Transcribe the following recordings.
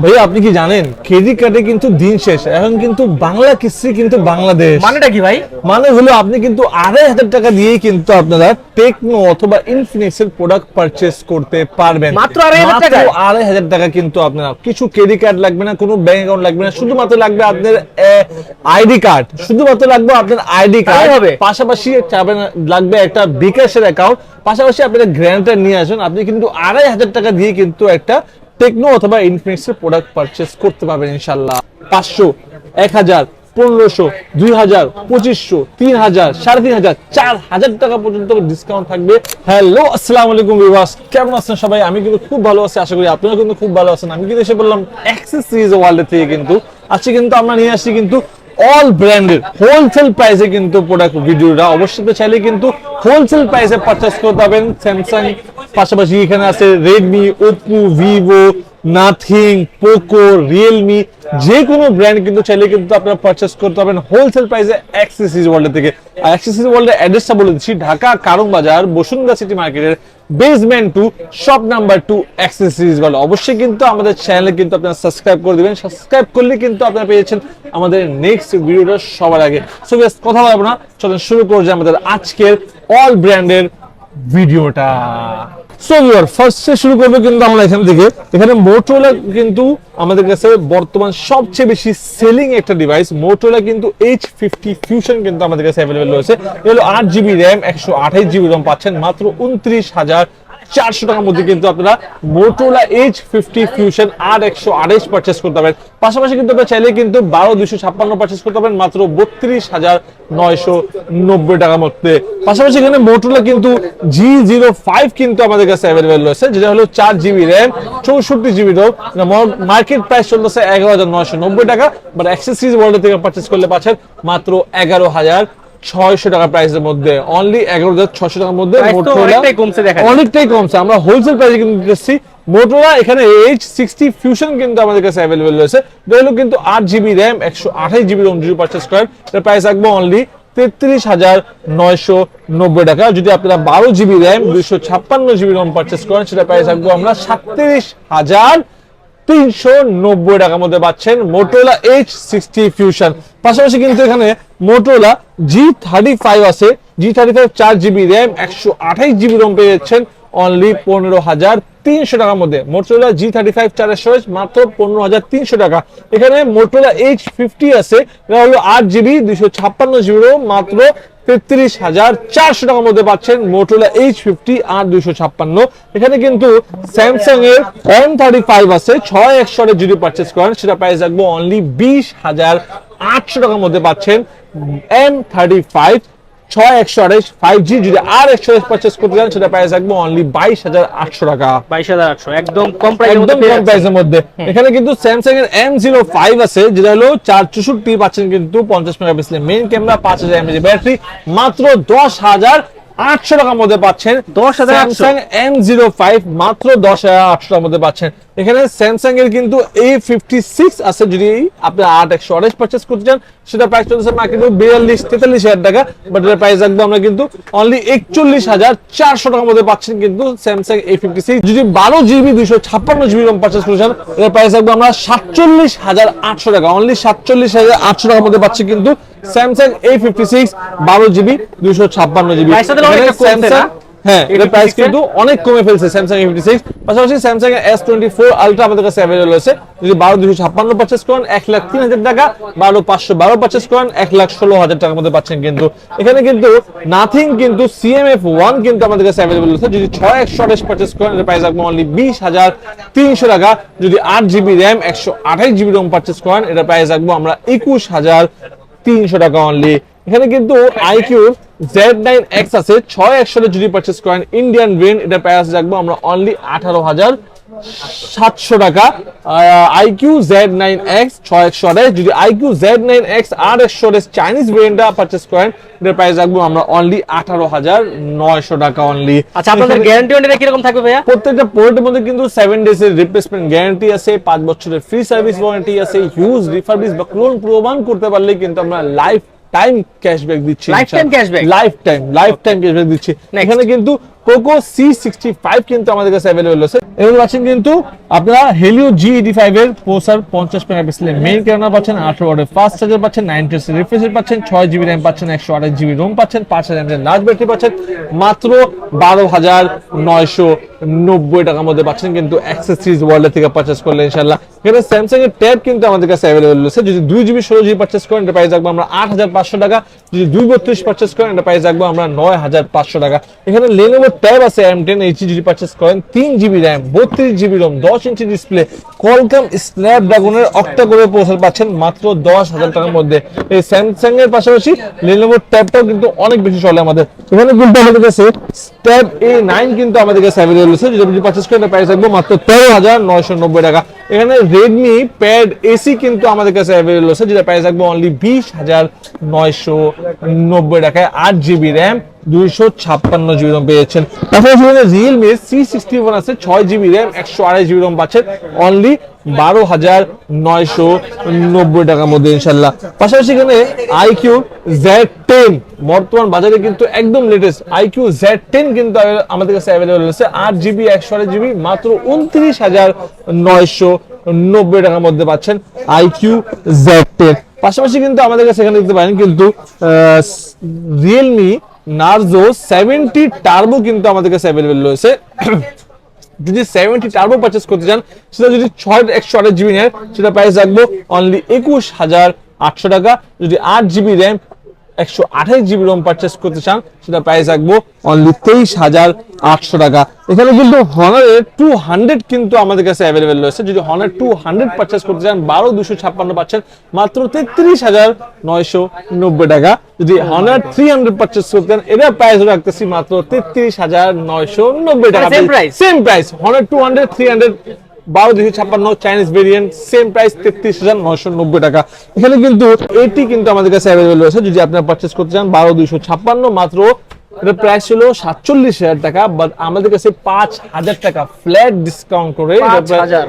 ভাই আপনি কি জানেন ক্রেডিট কার্ডে কিন্তু দিন শেষ, এখন কিন্তু বাংলা কিস্তি কিন্তু বাংলাদেশ। মানেটা কি ভাই? মানে হলো আপনি কিন্তু 2,500 টাকা দিয়েই কিন্তু আপনারা টেকনো অথবা ইনফিনিক্স এর প্রোডাক্ট পারচেজ করতে পারবেন। মাত্র 2,500 টাকা? 2,500 টাকা কিন্তু আপনারা, কিছু ক্রেডিট কার্ড লাগবে না, কোনো ব্যাংক অ্যাকাউন্ট লাগবে না, শুধুমাত্র লাগবে আপনার আইডি কার্ড, শুধুমাত্র লাগবে আপনার আইডি কার্ড হবে, পাশাপাশি লাগবে একটা বিকাশের অ্যাকাউন্ট, পাশাপাশি আপনারা গ্যারান্টার নিয়ে আসুন। আপনি কিন্তু 2,500 টাকা দিয়ে কিন্তু একটা টেকনো অথবা ইনফিনিক্স এর প্রোডাক্ট পারচেজ করতে পারবেন ইনশাআল্লাহ। 500, 1000, 1500, 2000, 2500, 3000, 3500, 4000 টাকা পর্যন্ত ডিসকাউন্ট থাকবে। হ্যালো, আসসালামু আলাইকুম ভিউয়ার্স, কেমন আছেন সবাই? আমি কিন্তু খুব ভালো আছি, আশা করি আপনারা কিন্তু খুব ভালো আছেন। আমি কিন্তু এসে বললাম অ্যাক্সেস সিরিজ ওয়ার্ল্ড থেকে, কিন্তু আজকে কিন্তু আমরা নিয়ে আসছি কিন্তু অল ব্র্যান্ডের হোলসেল প্রাইসে কিন্তু প্রোডাক্ট ভিডিওটা। অবশ্যই তো চাইলে কিন্তু হোলসেল প্রাইসে পারচেজ করতে পারবেন। স্যামসাং, পাশাপাশি এখানে আছে Redmi, Oppo, Vivo, nothing, Poco, Realme, যে কোনো ব্র্যান্ড কিন্তু চাইলে কিন্তু আপনারা পারচেজ করতে পারবেন হোলসেল প্রাইসে অ্যাক্সেসরিজ ওয়ার্ল্ড থেকে। আর অ্যাক্সেসরিজ ওয়ার্ল্ডের অ্যাড্রেসটা বলে দিচ্ছি, ঢাকা কারণ বাজার, বসুন্ধরা সিটি মার্কেটের basement 2, shop number 2, accessories world. অবশ্যই কিন্তু আমাদের চ্যানেলে কিন্তু আপনারা সাবস্ক্রাইব করে দিবেন। সাবস্ক্রাইব করলে কিন্তু আপনারা পেয়েছেন আমাদের নেক্সট ভিডিওটা সবার আগে। সো বেশ কথা বলবো না, চলুন শুরু করছি আমাদের আজকের অল ব্র্যান্ডের ভিডিওটা। সো ভিউয়ার, ফার্স্টে শুরু করবো কিন্তু আমরা এখান থেকে। এখানে মোটরোলা কিন্তু আমাদের কাছে বর্তমান সবচেয়ে বেশি সেলিং একটা ডিভাইস। মোটরোলা কিন্তু H50 ফিউশন কিন্তু আমাদের কাছে অ্যাভেলেবল রয়েছে। এগুলো 8GB র্যাম, 128GB রম পাচ্ছেন মাত্র 29,400 টাকার মধ্যে কিন্তু আপনারা মোটরোলা H50 ফিউশন 128 পারচেজ করতে পারবেন। পাশাপাশি কিন্তু আপনারা চাইলে কিন্তু 12256 পারচেজ করতে পারবেন মাত্র 32,990 টাকার মধ্যে। পাশাপাশি এখানে মোটরোলা কিন্তু G05 কিন্তু আমাদের কাছে অ্যাভেলেবল রয়েছে, যেটা হলো 4GB RAM, 64GB Rome. Market price চলতেছে 11,990 টাকা, বাট অ্যাক্সেসরিজ ওয়ার্ল্ড থেকে পারচেজ করলে পাচ্ছেন মাত্র 11,600 টাকা প্রাইসের মধ্যে, অনলি 11,600 টাকার মধ্যে। অনেকটাই কমছে, আমরা হোলসেল প্রাইসে কিন্তু দিচ্ছি মোটরোলা। এখানে H60 ফিউশন কিন্তু আমাদের কাছে অ্যাভেলেবল রয়েছে, এটা হলো কিন্তু 8GB র্যাম, 128GB রোম যদি পারচেজ করেন, এর প্রাইস রাখবো অনলি 33,990 টাকা। যদি আপনারা 12GB RAM, 256GB Rome purchase করেন, সেটা প্রাইস রাখবো আমরা 37,390 টাকার মধ্যে পাচ্ছেন মোটরোলা H60 ফিউশন। পাশাপাশি কিন্তু এখানে মোটরোলা G35 আছে, G35 4GB RAM, 128GB Rome পেয়ে যাচ্ছেন অনলি 15,300 টাকার মধ্যে। মোটরোলা G35 4 স্টোরেজ মাত্র 15,300 টাকা। এখানে মোটরোলা H50 আছে, এটা হলো 8GB, 256GB রোম, মাত্র 33,400 টাকার মধ্যে পাচ্ছেন মোটরোলা H50 আর 256। এখানে কিন্তু স্যামসাং এর M35 আছে, 6 যদি পারচেজ করেন, সেটা প্রাইস রাখবো অনলি 20,800 টাকার মধ্যে পাচ্ছেন M35 6 5G। যদি আর 128 পারচেজ করতে চান, সেটা প্রাইস রাখবো অনলি 22,800 টাকা। 22,800 একদম কম প্রাইসের মধ্যে। এখানে কিন্তু স্যামসাং এর M05 আছে, যেটা হলো 464 পাচ্ছেন কিন্তু 50 মেগাপিক্সেলের মেইন ক্যামেরা, 5000 mAh ব্যাটারি, মাত্র 10,800 টাকার মধ্যে পাচ্ছেন। 10,800 M05 মাত্র 10,800 টাকার মধ্যে পাচ্ছেন। এখানে স্যামসাং এর কিন্তু A56 আছে, যদি আপনি 8 পারচেজ করতে চান, সেটা প্রাইস চলছে মার্কেটে 42-43,000 টাকা, বাট এর প্রাইস রাখবো আমরা কিন্তু অনলি 41,400 টাকার মধ্যে পাচ্ছেন কিন্তু স্যামসাং A56। যদি 12GB 256GB রম পারচেজ করতে চান, এর প্রাইস রাখবো আমরা 47,800 টাকা, অনলি 47,800 টাকার মধ্যে পাচ্ছেন কিন্তু Samsung A56 12GB 256GB। Samsung, হ্যাঁ, এর প্রাইস কিন্তু অনেক কমে ফেলছে স্যামসাং A56। পাশাপাশি স্যামসাং এর S24 আলট্রা আমাদের কাছে अवेलेबल রয়েছে, যদি 12,256 পারচেজ করেন 1,03,000 টাকা, 12,512 পারচেজ করেন 1,16,000 টাকার মধ্যে পাচ্ছেন কিন্তু। এখানে কিন্তু নাথিং কিন্তু CMF1 কিন্তু আমাদের কাছে अवेलेबल রয়েছে, যদি 6 পারচেজ করেন, এর প্রাইস রাখবো অনলি 20,300 টাকা। যদি 8GB RAM, 128GB Rome purchase করেন, এর প্রাইস রাখবো আমরা 21,300 টাকা অনলি। এখানে কিন্তু IQ Z9X আছে, 6 যদি পারচেজ করেন ইন্ডিয়ান ব্র্যান্ড, এটা প্রাইস রাখবো আমরা অনলি 18,700 টাকা। IQ Z9X 6 যদি IQ Z9X আর চাইনিজ ব্র্যান্ডটা পারচেজ করেন, এটার প্রাইস রাখবো আমরা অনলি 18,900 টাকা অনলি। আচ্ছা, আপনাদের গ্যারান্টি ওয়ারেন্টি কি রকম থাকবে ভাইয়া? প্রত্যেকটা প্রোডাক্টের মধ্যে কিন্তু 7 ডেজ এর রিপ্লেসমেন্ট গ্যারান্টি আছে, 5 বছরের ফ্রি সার্ভিস ওয়ারেন্টি আছে, ইউজ রিফারবিশ বা ক্লোন প্রমাণ করতে পারলে কিন্তু আমরা লাইফ টাইম ক্যাশব্যাক দিচ্ছি। লাইফ টাইম ক্যাশব্যাক দিচ্ছি। এখানে কিন্তু পোকো C65 কিন্তু আমাদের কাছে অ্যাভেলেবল আছে। এগুলো পাচ্ছেন কিন্তু আপনারা হেলিও G85 এর প্রসেসর 50 মেগাপিক্সেলের মেইন ক্যামেরা পাচ্ছেন, 18 ওয়াটের ফাস্ট চার্জার পাচ্ছেন, 90 হার্টজ রিফ্রেশ রেট পাচ্ছেন, 6 জিবি র‍্যাম পাচ্ছেন, 128 জিবি রোম পাচ্ছেন, 5000 এমএএইচ লার্জ ব্যাটারি পাচ্ছেন মাত্র 12,990 টাকার মধ্যে পাচ্ছেন কিন্তু অ্যাক্সেসরিজ ওয়ার্ল্ড থেকে পারচেজ করলে ইনশাআল্লাহ। এখানে স্যামসাং এর ট্যাব কিন্তু আমাদের কাছে অ্যাভেলেবল আছে। যদি 2 জিবি 16 জিবি পারচেজ করেন এটা প্রাইস রাখবো আমরা 8500 টাকা। যদি 232 পারচেজ করেন এটা প্রাইস রাখবো আমরা 9500 টাকা। এখানে Lenovo ট্যাব আছে M10 HD যদি পারচেজ করেন 3 GB RAM 32 GB ROM 10 inch display Qualcomm Snapdragon octa কোরের প্রসেসর পাচ্ছেন মাত্র 10,000 টাকার মধ্যে। এই স্যামসাং এর পাশাপাশি Lenovo ট্যাবটাও কিন্তু অনেক বেশি চলে আমাদের। এখানে কিন্তু আমাদের কাছে ট্যাব A9 কিন্তু আমাদের কাছে অ্যাভেলেবল আছে। যদি পারচেজ করেন প্রাইস রাখবো মাত্র 13,990 টাকা। এখানে Redmi Pad AC কিন্তু আমাদের কাছে অ্যাভেলেবল আছে, যেটা প্রাইস রাখবো অনলি 20,990 টাকায়। 8 জিবি র‍্যাম 256 জিবি রম পেয়েছেন। তারপরে এখানে Realme C61 আছে, 6 জিবি র‍্যাম 128 জিবি রম পাচ্ছেন অনলি 12,990 টাকার মধ্যে ইনশাআল্লাহ। পাশাপাশি এখানে iQ Z10 বর্তমান বাজারে কিন্তু একদম লেটেস্ট iQ Z10 কিন্তু আমাদের কাছে অ্যাভেলেবল আছে। 8 জিবি 128 জিবি মাত্র 29,990 টাকার মধ্যে পাচ্ছেন iQ Z10। পাশাপাশি কিন্তু আমাদের কাছে এখানে দেখতে পারেন কিন্তু Realme Narzo 70 টার্বো কিন্তু আমাদের কাছে অ্যাভেলেবল রয়েছে। যদি 70 টার্বো পারচেজ করতে চান সেটা যদি 128 জিবি নেন সেটা প্রাইস রাখবো অনলি 21,800 টাকা। যদি 8 GB RAM 128 GB ROM purchase করতে চান সেটা প্রাইস রাখবো অনলি 23,800 টাকা। এখানে কিন্তু Honor 200 কিন্তু আমাদের কাছে অ্যাভেলেবল রয়েছে। যদি Honor 200 পারচেজ করতে চান 12,256 পাচ্ছেন মাত্র 33,990 টাকা। যদি Honor 300 পারচেজ করতে চান এটা প্রাইস রাখতেছি মাত্র 33,990 টাকা। Same price Honor 200 300 12,256 Chinese variant same price 33,990 টাকা। এখানে কিন্তু এটি কিন্তু আমাদের কাছে অ্যাভেলেবল রয়েছে। যদি আপনারা পারচেজ করতে চান 12,256 মাত্র এটা প্রাইস ছিল 47,000 টাকা, বাট আমাদের কাছে 5,000 টাকা ফ্ল্যাট ডিসকাউন্ট করে 5,000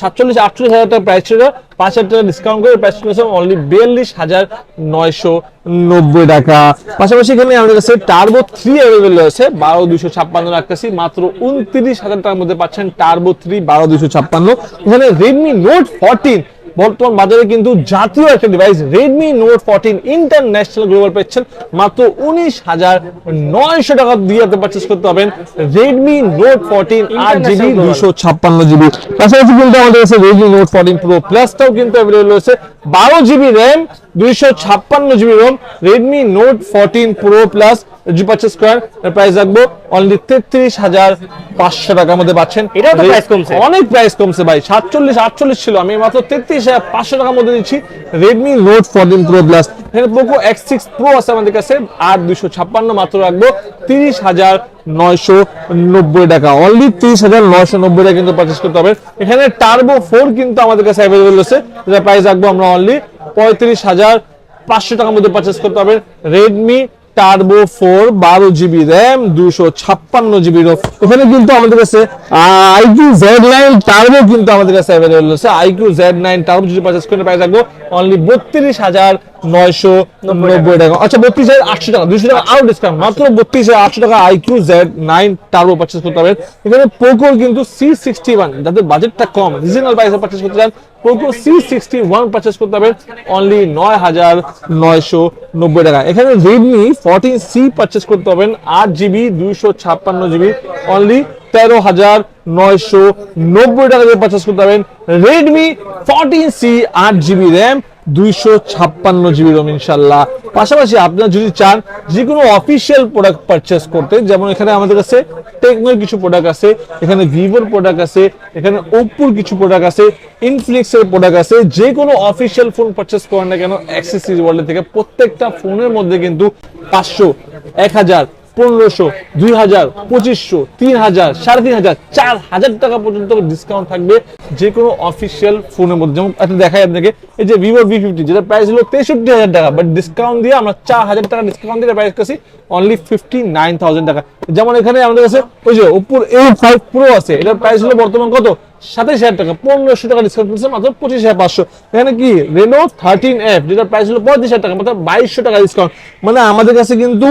47,000 টাকা প্রাইস ছিল, 5,000 টাকা ডিসকাউন্ট করে প্রাইস ছিল অনলি 42,990 টাকা। পাশাপাশি এখানে আমাদের কাছে টার্বো 3 अवेलेबल রয়েছে 12,256 রাখতেছি মাত্র 29,000 টাকার মধ্যে পাচ্ছেন টার্বো 3 12,256। এখানে Redmi Note 14 বর্তমান বাজারে কিন্তু জাতীয় একটা device Redmi Note 14 international global পাচ্ছেন মাত্র 19,900 টাকা দিয়ে আপনি পারচেজ করতে পারবেন Redmi Note 14 8GB 256GB। পাশাপাশি কিন্তু আমাদের কাছে Redmi Note 14 Pro Plus টাও কিন্তু अवेलेबल রয়েছে 12GB RAM 256GB ROM Redmi Note 14 Pro Plus যদি পারচেজ করেন প্রাইস রাখবো অনলি 33,500 টাকার মধ্যে পাচ্ছেন। এটাও তো প্রাইস কমছে, অনেক প্রাইস কমছে ভাই, 47-48 ছিল, আমি মাত্র 33,500 টাকার মধ্যে দিচ্ছি Redmi Note 14 Pro Plus। এখানে Poco X6 Pro আছে আমাদের কাছে 8,256 মাত্র রাখবো 30,990 টাকা, অনলি 30,990 টাকা কিন্তু পারচেজ করতে হবে। এখানে Turbo 4 কিন্তু আমাদের কাছে अवेलेबल আছে, যেটা প্রাইস রাখবো আমরা অনলি 35,500 টাকার মধ্যে পারচেজ করতে হবে Redmi Turbo 4 12GB RAM 256GB ROM। এখানে কিন্তু আমাদের কাছে iQ Z9 Turbo কিন্তু আমাদের কাছে अवेलेबल আছে। iQ Z9 Turbo যদি পারচেজ করেন প্রাইস রাখবো অনলি 32,990 টাকা। আচ্ছা 32,800 টাকা, 200 টাকা আরো ডিসকাউন্ট, মাত্র 32,800 টাকা iQ Z9 Turbo পারচেজ করতে হবে। এখানে Poco কিন্তু C61 যাদের বাজেটটা কম রিজনাল প্রাইসে পারচেজ করতে চান Poco C61 পারচেজ করতে হবে অনলি 9,990 টাকা। এখানে Redmi 14C পারচেজ করতে হবেন 8GB 256GB অনলি 13,990 টাকা দিয়ে পারচেজ করতে হবেন Redmi 14C 8GB RAM 256GB ROM ইনশাআল্লাহ। পাশাপাশি আপনারা যদি চান যে কোনো অফিশিয়াল প্রোডাক্ট পারচেজ করতে, যেমন এখানে আমাদের কাছে টেকনোর কিছু প্রোডাক্ট আছে, এখানে ভিভোর প্রোডাক্ট আছে, এখানে ওপ্পোর কিছু প্রোডাক্ট আছে, ইনফিনিক্সের প্রোডাক্ট আছে, যে কোনো অফিশিয়াল ফোন পারচেজ করেন না কেন অ্যাক্সেসরিজ ওয়ার্ল্ড থেকে প্রত্যেকটা ফোনের মধ্যে কিন্তু 500 1000 1500 2000 2500 3000 3,500 4,000 টাকা পর্যন্ত ডিসকাউন্ট থাকবে যে কোনো অফিশিয়াল ফোনের মধ্যে। যেমন একটা দেখাই আপনাকে, এই যে Vivo V50 যেটা প্রাইস হলো 63,000 টাকা, বাট ডিসকাউন্ট দিয়ে আমরা 4,000 টাকা ডিসকাউন্ট দিয়ে প্রাইস করছি অনলি 59,000 টাকা। যেমন এখানে আমাদের কাছে ওই যে Oppo A5 Pro আছে, এটার প্রাইস হলো বর্তমান কত 27,000 টাকা, 1,500 টাকা ডিসকাউন্ট করছে মাত্র 25,500। এখানে কি Reno 13F যেটার প্রাইস হলো 35,000 টাকা, মাত্র 2,200 টাকা ডিসকাউন্ট। মানে আমাদের কাছে কিন্তু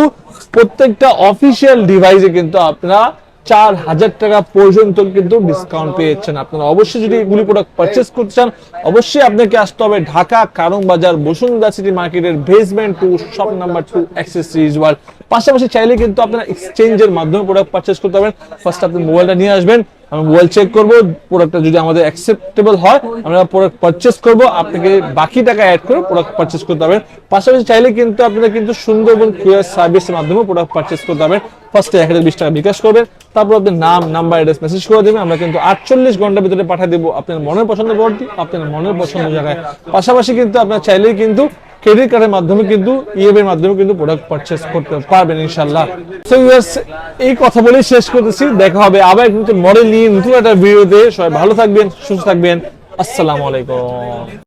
প্রত্যেকটা অফিসিয়াল ডিভাইসে কিন্তু আপনারা 4000 টাকা পর্যন্ত কিন্তু ডিসকাউন্ট পেয়েছেন। আপনারা অবশ্যই যদি এগুলি প্রোডাক্ট পারচেজ করতে চান, অবশ্যই আপনাকে আসতে হবে ঢাকা কারণ বাজার বসুন্ধরা সিটি মার্কেটের basement 2 shop number 2 accessories world. পাশাপাশি চাইলে কিন্তু আপনারা এক্সচেঞ্জের মাধ্যমে প্রোডাক্ট পারচেজ করতে পারবেন। ফার্স্ট আপনি মোবাইলটা নিয়ে আসবেন, আমি মোবাইল চেক করব, প্রোডাক্টটা যদি আমাদের অ্যাকসেপ্টেবল হয় আমরা প্রোডাক্ট পারচেজ করব, আপনাকে বাকি টাকা অ্যাড করে প্রোডাক্ট পারচেজ করতে পারবেন। পাশাপাশি চাইলে কিন্তু আপনারা কিন্তু সুন্দরবন কুরিয়ার সার্ভিসের মাধ্যমে প্রোডাক্ট পারচেজ করতে পারবেন। ফার্স্টে 1020 টাকা বিকাশ করবেন, তারপর আপনার নাম, নাম্বার, অ্যাড্রেস মেসেজ করে দেবেন, আমরা কিন্তু 48 ঘন্টার ভিতরে পাঠিয়ে দেবো আপনার মনের পছন্দ প্রোডাক্টটি আপনার মনের পছন্দের জায়গায়। পাশাপাশি কিন্তু আপনার চাইলেই কিন্তু ক্রেডিট কার্ডের মাধ্যমে কিন্তু ইএমআই এর মাধ্যমে কিন্তু প্রোডাক্ট পারচেজ করতে পারবেন ইনশাআল্লাহ। সো ভিউয়ার্স, এই কথা বলেই শেষ করতেছি, দেখা হবে আবার নতুন মডেল নিয়ে নতুন একটা ভিডিওতে। সবাই ভালো থাকবেন, সুস্থ থাকবেন, আসসালামু আলাইকুম।